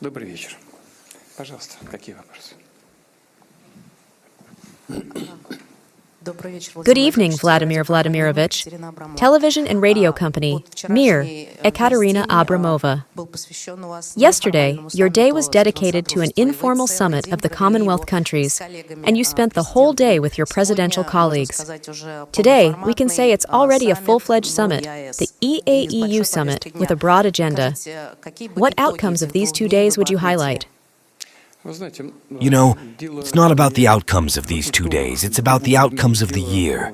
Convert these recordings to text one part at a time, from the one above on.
Добрый вечер. Пожалуйста, какие вопросы? Good evening, Vladimir Vladimirovich. Television and radio company, Mir, Ekaterina Abramova. Yesterday, your day was dedicated to an informal summit of the Commonwealth countries, and you spent the whole day with your presidential colleagues. Today, we can say it's already a full-fledged summit, the EAEU summit, with a broad agenda. What outcomes of these 2 days would you highlight? You know, it's not about the outcomes of these 2 days, it's about the outcomes of the year.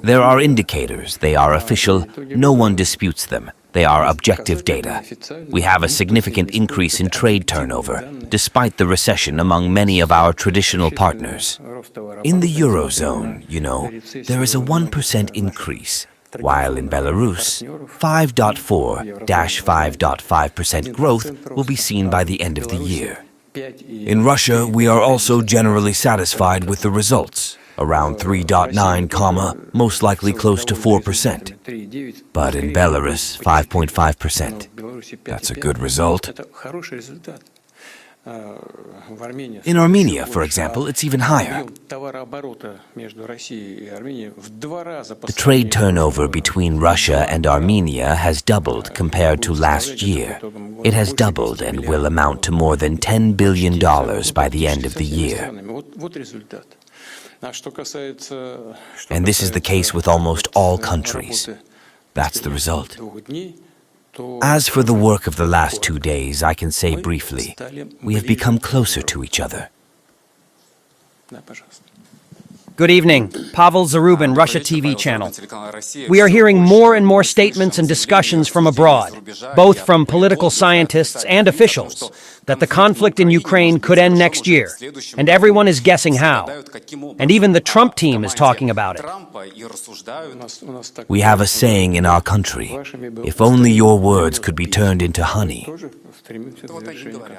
There are indicators, they are official, no one disputes them. They are objective data. We have a significant increase in trade turnover, despite the recession among many of our traditional partners. In the Eurozone, you know, there is a 1% increase, while in Belarus, 5.4-5.5% growth will be seen by the end of the year. In Russia, we are also generally satisfied with the results, around 3.9, most likely close to 4%. But in Belarus, 5.5%. That's a good result. In Armenia, for example, it's even higher. The trade turnover between Russia and Armenia has doubled compared to last year. It has doubled and will amount to more than $10 billion by the end of the year. And this is the case with almost all countries. That's the result. As for the work of the last 2 days, I can say briefly, we have become closer to each other. Good evening. Pavel Zarubin, Russia TV channel. We are hearing more and more statements and discussions from abroad, both from political scientists and officials, that the conflict in Ukraine could end next year, and everyone is guessing how. And even the Trump team is talking about it. We have a saying in our country, if only your words could be turned into honey.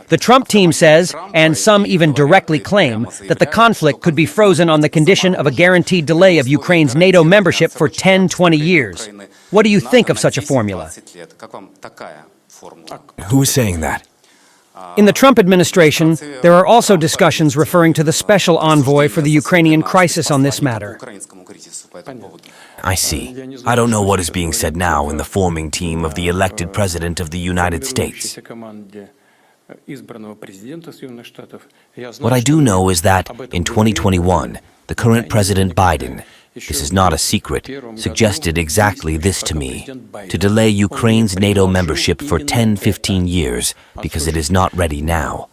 The Trump team says, and some even directly claim, that the conflict could be frozen on the condition of a guaranteed delay of Ukraine's NATO membership for 10-20 years. What do you think of such a formula? Who is saying that? In the Trump administration, there are also discussions referring to the special envoy for the Ukrainian crisis on this matter. I see. I don't know what is being said now in the forming team of the elected President of the United States. What I do know is that in 2021, the current President Biden, this is not a secret, suggested exactly this to me, to delay Ukraine's NATO membership for 10-15 years because it is not ready now.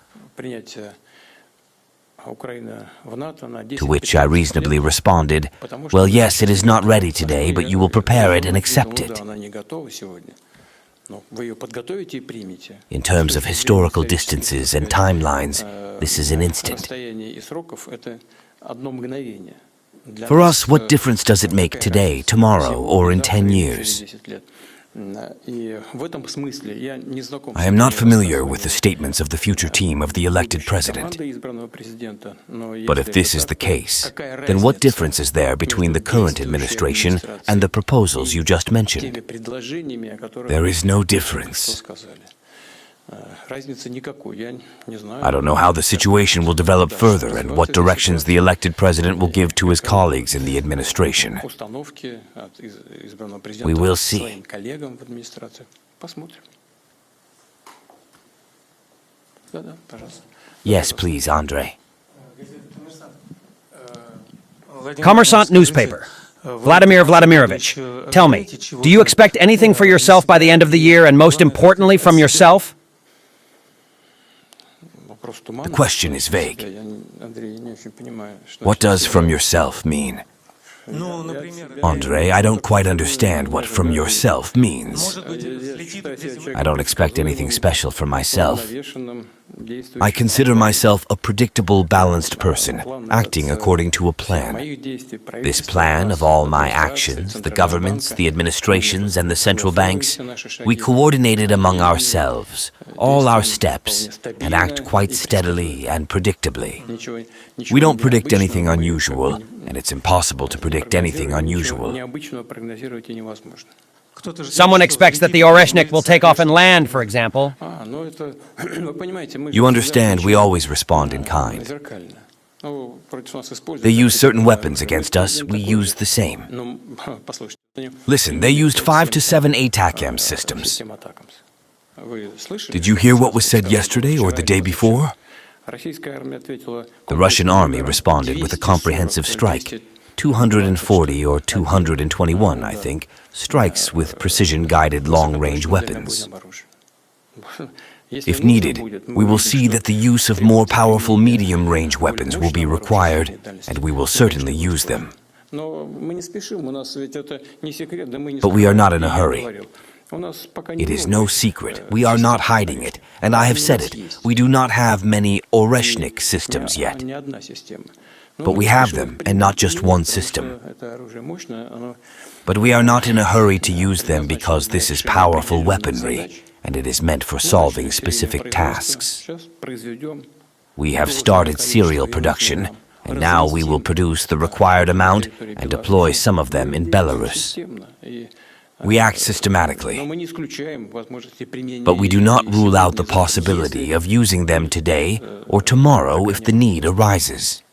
To which I reasonably responded, well, yes, it is not ready today, but you will prepare it and accept it. In terms of historical distances and timelines, this is an instant. For us, what difference does it make today, tomorrow, or in 10 years? I am not familiar with the statements of the future team of the elected president. But if this is the case, then what difference is there between the current administration and the proposals you just mentioned? There is no difference. I don't know how the situation will develop further and what directions the elected president will give to his colleagues in the administration. We will see. Yes, please, Andrei. Kommersant newspaper. Vladimir Vladimirovich, tell me, do you expect anything for yourself by the end of the year, and most importantly, from yourself? The question is vague. What does "from yourself" mean? Andrei, I don't quite understand what "from yourself" means. I don't expect anything special from myself. I consider myself a predictable, balanced person, acting according to a plan. This plan of all my actions, the governments, the administrations, and the central banks, we coordinated among ourselves, all our steps, and act quite steadily and predictably. We don't predict anything unusual, and it's impossible to predict anything unusual. Someone expects that the Oreshnik will take off and land, for example. You understand, we always respond in kind. They use certain weapons against us, we use the same. Listen, they used 5 to 7 ATACMS systems. Did you hear what was said yesterday or the day before? The Russian army responded with a comprehensive strike. 240 or 221, I think, strikes with precision-guided long-range weapons. If needed, we will see that the use of more powerful medium-range weapons will be required, and we will certainly use them. But we are not in a hurry. It is no secret. We are not hiding it. And I have said it. We do not have many Oreshnik systems yet. But we have them, and not just one system. But we are not in a hurry to use them because this is powerful weaponry, and it is meant for solving specific tasks. We have started serial production, and now we will produce the required amount and deploy some of them in Belarus. We act systematically, but we do not rule out the possibility of using them today or tomorrow if the need arises.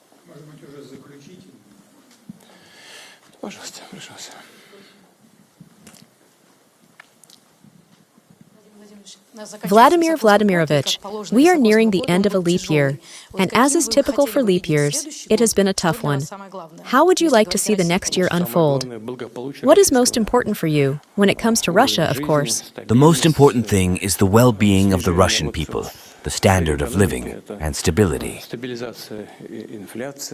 Vladimir Vladimirovich, we are nearing the end of a leap year, and as is typical for leap years, it has been a tough one. How would you like to see the next year unfold? What is most important for you, when it comes to Russia, of course? The most important thing is the well-being of the Russian people, the standard of living, and stability.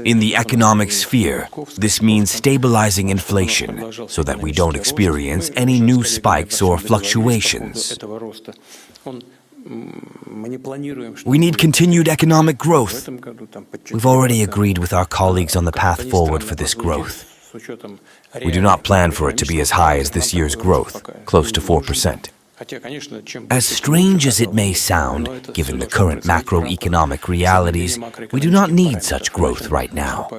In the economic sphere, this means stabilizing inflation so that we don't experience any new spikes or fluctuations. We need continued economic growth. We've already agreed with our colleagues on the path forward for this growth. We do not plan for it to be as high as this year's growth, close to 4%. As strange as it may sound, given the current macroeconomic realities, we do not need such growth right now.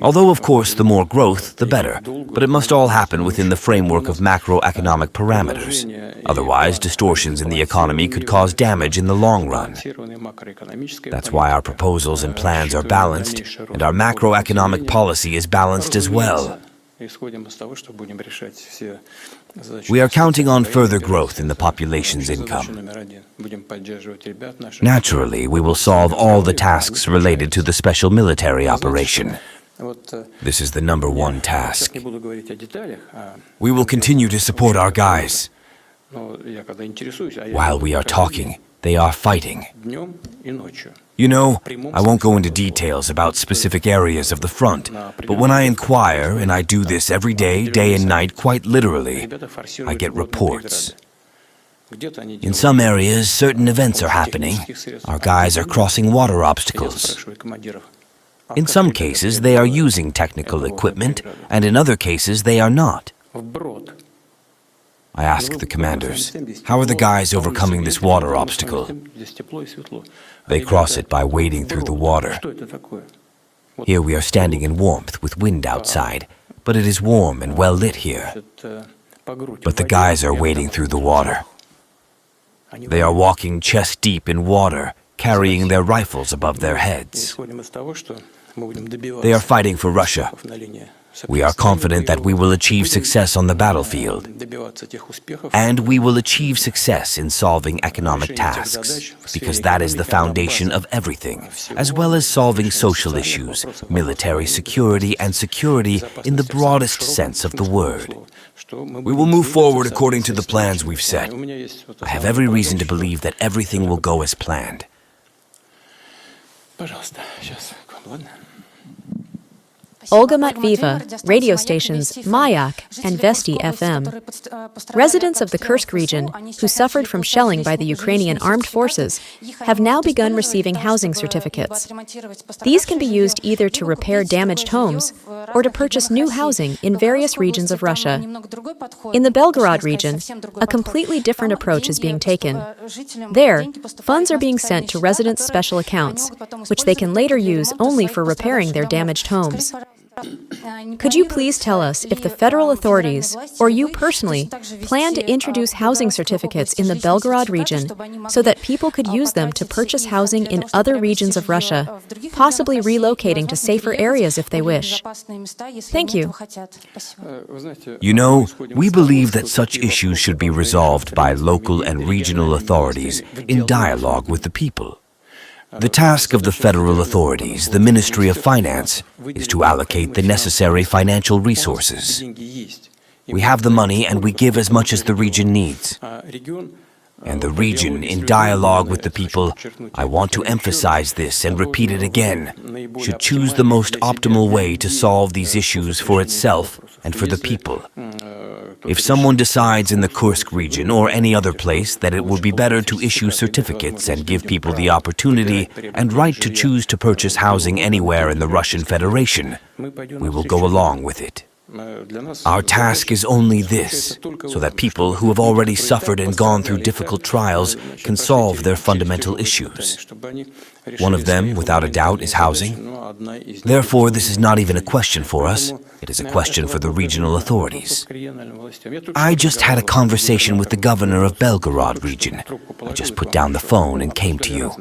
Although, of course, the more growth, the better, but it must all happen within the framework of macroeconomic parameters. Otherwise, distortions in the economy could cause damage in the long run. That's why our proposals and plans are balanced, and our macroeconomic policy is balanced as well. We are counting on further growth in the population's income. Naturally, we will solve all the tasks related to the special military operation. This is the #1 task. We will continue to support our guys. While we are talking, they are fighting. You know, I won't go into details about specific areas of the front, but when I inquire, and I do this every day, day and night, quite literally, I get reports. In some areas, certain events are happening. Our guys are crossing water obstacles. In some cases, they are using technical equipment, and in other cases, they are not. I ask the commanders, how are the guys overcoming this water obstacle? They cross it by wading through the water. Here we are standing in warmth with wind outside, but it is warm and well lit here. But the guys are wading through the water. They are walking chest deep in water, carrying their rifles above their heads. They are fighting for Russia. We are confident that we will achieve success on the battlefield, and we will achieve success in solving economic tasks, because that is the foundation of everything, as well as solving social issues, military security, and security in the broadest sense of the word. We will move forward according to the plans we've set. I have every reason to believe that everything will go as planned. Olga Matvieva, radio stations Mayak and Vesti FM. Residents of the Kursk region, who suffered from shelling by the Ukrainian armed forces, have now begun receiving housing certificates. These can be used either to repair damaged homes or to purchase new housing in various regions of Russia. In the Belgorod region, a completely different approach is being taken. There, funds are being sent to residents' special accounts, which they can later use only for repairing their damaged homes. Could you please tell us if the federal authorities, or you personally, plan to introduce housing certificates in the Belgorod region so that people could use them to purchase housing in other regions of Russia, possibly relocating to safer areas if they wish? Thank you. You know, we believe that such issues should be resolved by local and regional authorities in dialogue with the people. The task of the federal authorities, the Ministry of Finance, is to allocate the necessary financial resources. We have the money and we give as much as the region needs. And the region, in dialogue with the people, I want to emphasize this and repeat it again, should choose the most optimal way to solve these issues for itself and for the people. If someone decides in the Kursk region or any other place that it would be better to issue certificates and give people the opportunity and right to choose to purchase housing anywhere in the Russian Federation, we will go along with it. Our task is only this, so that people who have already suffered and gone through difficult trials can solve their fundamental issues. One of them, without a doubt, is housing. Therefore, this is not even a question for us. It is a question for the regional authorities. I just had a conversation with the governor of Belgorod region. I just put down the phone and came to you.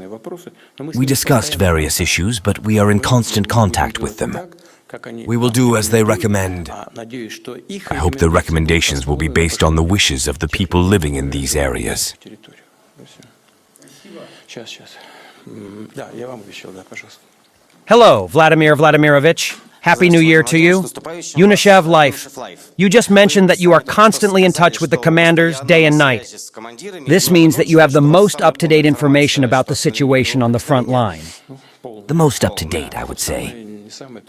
We discussed various issues, but we are in constant contact with them. We will do as they recommend. I hope their recommendations will be based on the wishes of the people living in these areas. Hello, Vladimir Vladimirovich. Happy New Year to you. Unishev Life. You just mentioned that you are constantly in touch with the commanders day and night. This means that you have the most up-to-date information about the situation on the front line. The most up-to-date, I would say.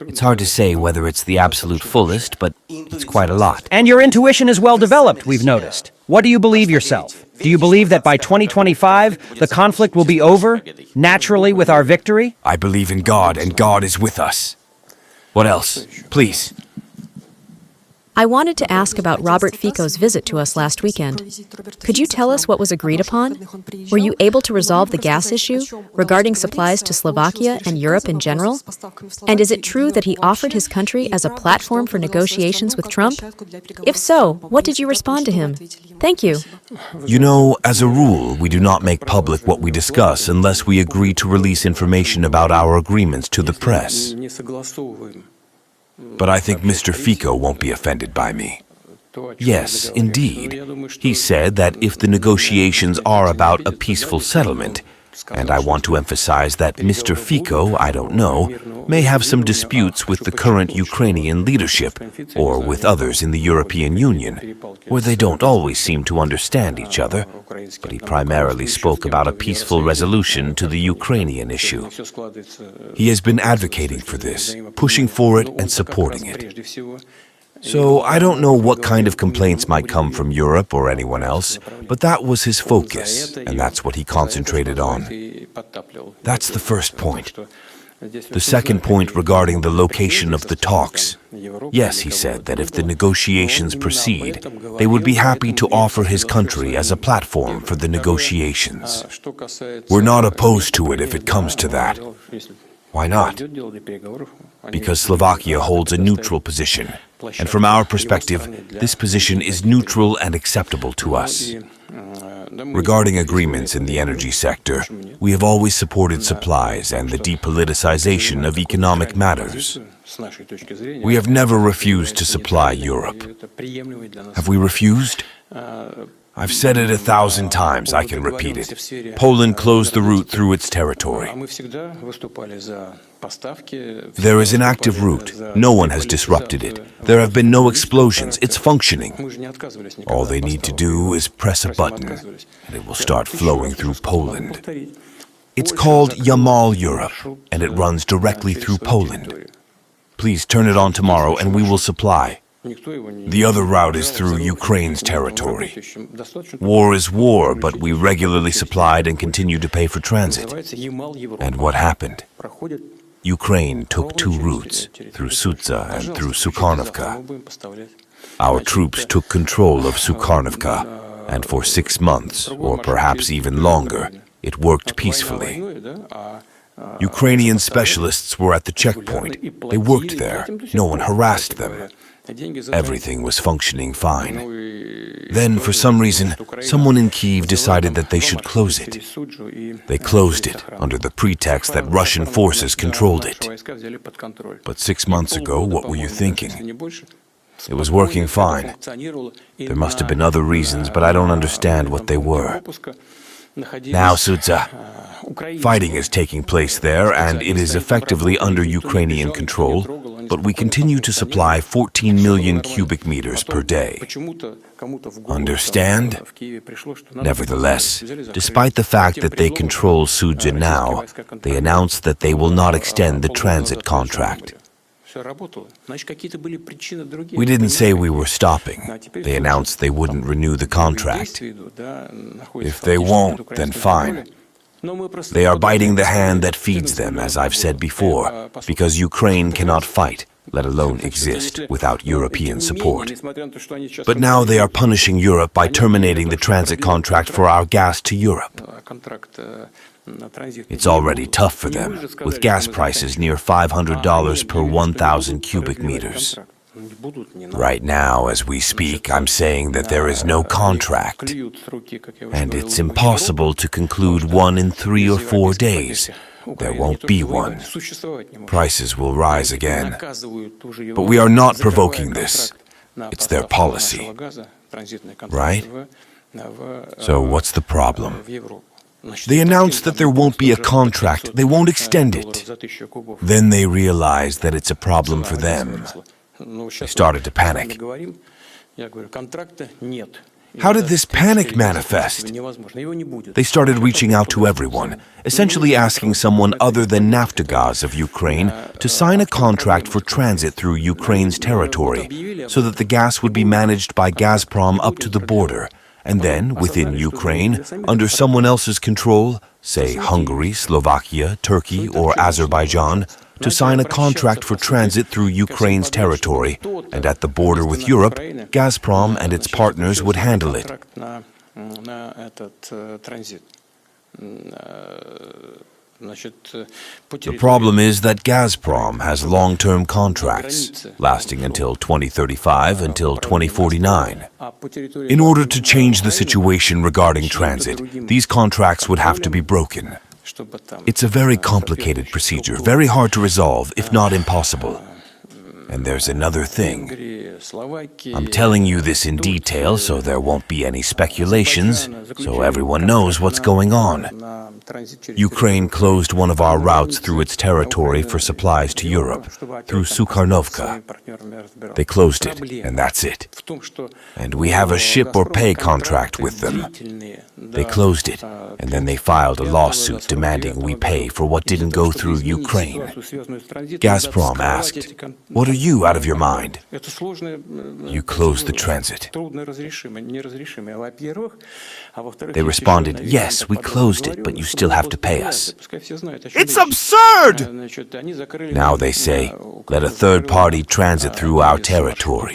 It's hard to say whether it's the absolute fullest, but it's quite a lot. And your intuition is well developed, we've noticed. What do you believe yourself? Do you believe that by 2025, the conflict will be over, naturally with our victory? I believe in God, and God is with us. What else? Please. I wanted to ask about Robert Fico's visit to us last weekend. Could you tell us what was agreed upon? Were you able to resolve the gas issue regarding supplies to Slovakia and Europe in general? And is it true that he offered his country as a platform for negotiations with Trump? If so, what did you respond to him? Thank you. You know, as a rule, we do not make public what we discuss unless we agree to release information about our agreements to the press. But I think Mr. Fico won't be offended by me. Yes, indeed. He said that if the negotiations are about a peaceful settlement, and I want to emphasize that Mr. Fico, I don't know, may have some disputes with the current Ukrainian leadership or with others in the European Union, where they don't always seem to understand each other, but he primarily spoke about a peaceful resolution to the Ukrainian issue. He has been advocating for this, pushing for it and supporting it. So I don't know what kind of complaints might come from Europe or anyone else, but that was his focus, and that's what he concentrated on. That's the first point. The second point regarding the location of the talks. Yes, he said that if the negotiations proceed, they would be happy to offer his country as a platform for the negotiations. We're not opposed to it if it comes to that. Why not? Because Slovakia holds a neutral position, and from our perspective, this position is neutral and acceptable to us. Regarding agreements in the energy sector, we have always supported supplies and the depoliticization of economic matters. We have never refused to supply Europe. Have we refused? I've said it 1,000 times, I can repeat it. Poland closed the route through its territory. There is an active route. No one has disrupted it. There have been no explosions. It's functioning. All they need to do is press a button, and it will start flowing through Poland. It's called Yamal Europe, and it runs directly through Poland. Please turn it on tomorrow, and we will supply. The other route is through Ukraine's territory. War is war, but we regularly supplied and continue to pay for transit. And what happened? Ukraine took two routes, through Sudza and through Sukharnovka. Our troops took control of Sukharnovka, and for 6 months, or perhaps even longer, it worked peacefully. Ukrainian specialists were at the checkpoint. They worked there. No one harassed them. Everything was functioning fine. Then, for some reason, someone in Kyiv decided that they should close it. They closed it under the pretext that Russian forces controlled it. But 6 months ago, what were you thinking? It was working fine. There must have been other reasons, but I don't understand what they were. Now, Sudza, fighting is taking place there, and it is effectively under Ukrainian control, but we continue to supply 14 million cubic meters per day. Understand? Nevertheless, despite the fact that they control Sudza now, they announced that they will not extend the transit contract. We didn't say we were stopping. They announced they wouldn't renew the contract. If they won't, then fine. They are biting the hand that feeds them, as I've said before, because Ukraine cannot fight, let alone exist, without European support. But now they are punishing Europe by terminating the transit contract for our gas to Europe. It's already tough for them, with gas prices near $500 per 1,000 cubic meters. Right now, as we speak, I'm saying that there is no contract, and it's impossible to conclude one in 3 or 4 days. There won't be one. Prices will rise again. But we are not provoking this. It's their policy. Right? So what's the problem? They announced that there won't be a contract. They won't extend it. Then they realized that it's a problem for them. They started to panic. How did this panic manifest? They started reaching out to everyone, essentially asking someone other than Naftogaz of Ukraine to sign a contract for transit through Ukraine's territory so that the gas would be managed by Gazprom up to the border, and then, within Ukraine, under someone else's control, say Hungary, Slovakia, Turkey, or Azerbaijan, to sign a contract for transit through Ukraine's territory, and at the border with Europe, Gazprom and its partners would handle it. The problem is that Gazprom has long-term contracts, lasting until 2035, until 2049. In order to change the situation regarding transit, these contracts would have to be broken. It's a very complicated procedure, very hard to resolve, if not impossible. And there's another thing. I'm telling you this in detail so there won't be any speculations, so everyone knows what's going on. Ukraine closed one of our routes through its territory for supplies to Europe, through Sukharnovka. They closed it, and that's it. And we have a ship or pay contract with them. They closed it, and then they filed a lawsuit demanding we pay for what didn't go through Ukraine. Gazprom asked, "What are you out of your mind? You closed the transit." They responded, "Yes, we closed it, but you still have to pay us." It's absurd! Now they say, "Let a third party transit through our territory."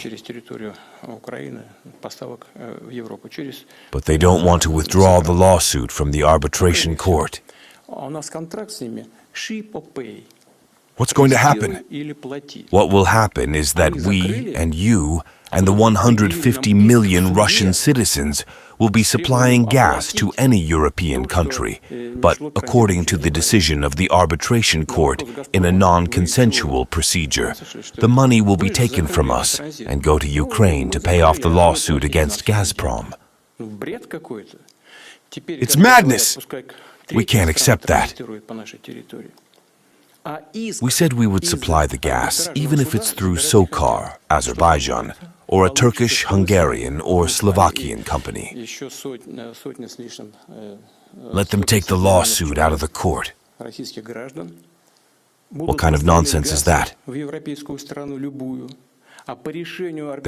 But they don't want to withdraw the lawsuit from the arbitration court. What's going to happen? What will happen is that we and you and the 150 million Russian citizens will be supplying gas to any European country, but according to the decision of the arbitration court in a non-consensual procedure, the money will be taken from us and go to Ukraine to pay off the lawsuit against Gazprom. It's madness! We can't accept that. We said we would supply the gas, even if it's through Sokar, Azerbaijan, or a Turkish, Hungarian, or Slovakian company. Let them take the lawsuit out of the court. What kind of nonsense is that?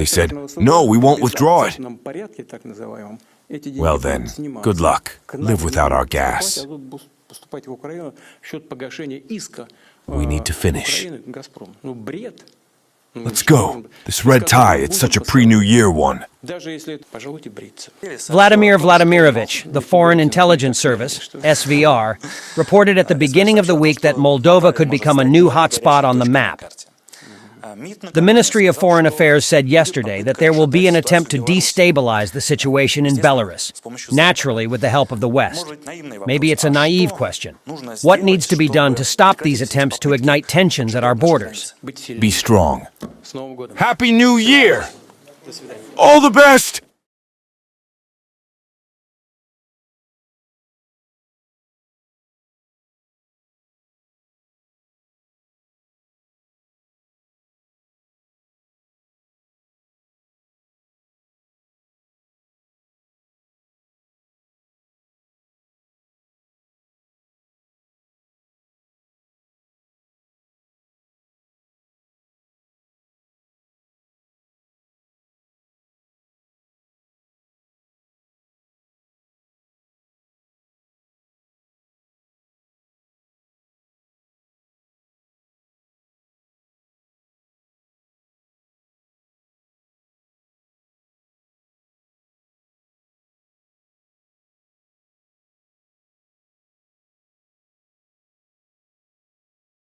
They said, "No, we won't withdraw it." Well then, good luck. Live without our gas. We need to finish. Let's go. This red tie, it's such a pre-New Year one. Vladimir Vladimirovich, the Foreign Intelligence Service, SVR, reported at the beginning of the week that Moldova could become a new hotspot on the map. The Ministry of Foreign Affairs said yesterday that there will be an attempt to destabilize the situation in Belarus, naturally with the help of the West. Maybe it's a naive question. What needs to be done to stop these attempts to ignite tensions at our borders? Be strong. Happy New Year! All the best!